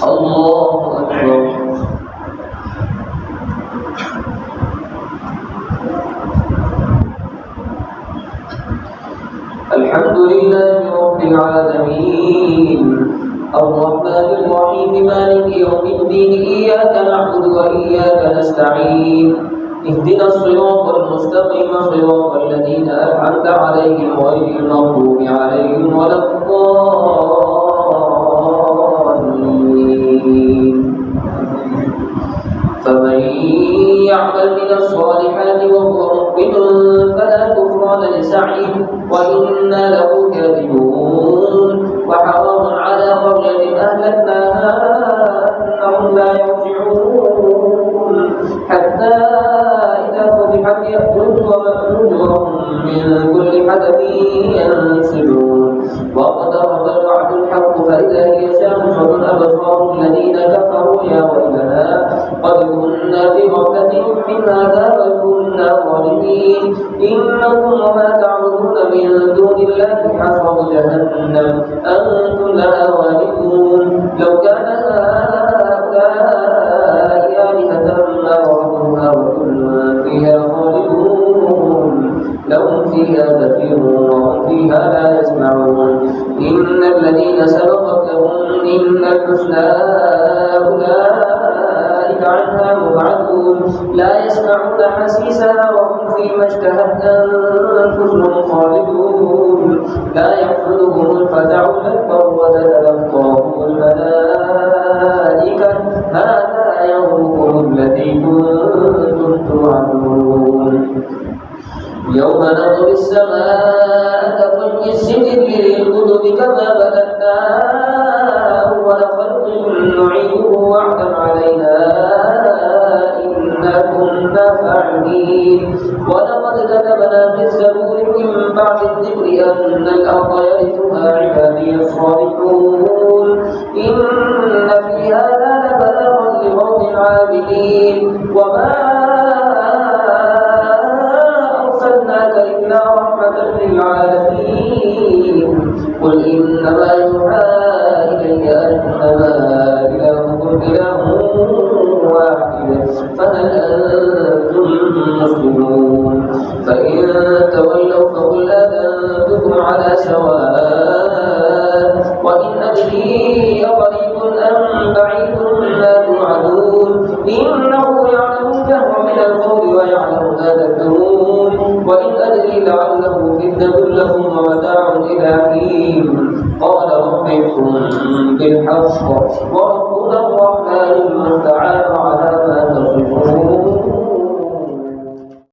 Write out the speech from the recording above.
الله أكبر. الحمد لله رب العالمين الرحمن الرحيم مالك يوم الدين إياك نعبد وإياك نستعين اهدنا الصراط المستقيم صراط الذين أنعمت عليهم غير المغضوب عليهم ولا الضالين. فمن يعمل من الصالحات وهو مؤمن فلا كفران لسعيه وإنا له كاتبون. وحرام على قرية أهلكناها أنهم لا يرجعون حتى إذا فتحت يأجوج ومأجوج وهم من كل حدب ينسلون. واقترب الوعد الحق فإذا هي شاخصة أبصار الذين كفروا يا ويلنا قد كنا في غفلة من هذا بل كنا ظالمين. إنكم وما تعبدون من دون الله حصب جهنم أنتم لها واردون. لو كان هؤلاء آلهة ما وردوها وكل فيها خالدون لهم فيها زفير وهم فيها لا يسمعون. إن الذين سبقت لهم إن الحسنى أولئك عنها مبعدون لا يسمعون حسيسها وهم فيما اشتهت أنفسهم خالدون. لا يحزنهم الفزع الأكبر وتتلقاهم الملائكة هذا يومكم الذي كنتم توعدون. يوم نطوي السماء كطي السجل للكتب كما بدأنا أول خلق نعيده وعدا علينا إنا كنا فاعلين. ولقد كتبنا في الزبور من بعد الذكر أن الأرض يرثها عبادي الصالحون. إن في هذا لبلاغا لقوم عابدين. وما أرسلناك إلا رحمة للعالمين. قل إنما يوحى إلي أنما إلهكم إله واحد فهل أنتم مسلمون. فإن تولوا فقل آذنتكم على سواء وإن أدري أقريب أم بعيد ما توعدون. إنه يعلم الجهر من القول ويعلم ما تكتمون. وإن أدري لعله فتنة لكم ومتاع إلى حين. قال ربكم بالحق وربنا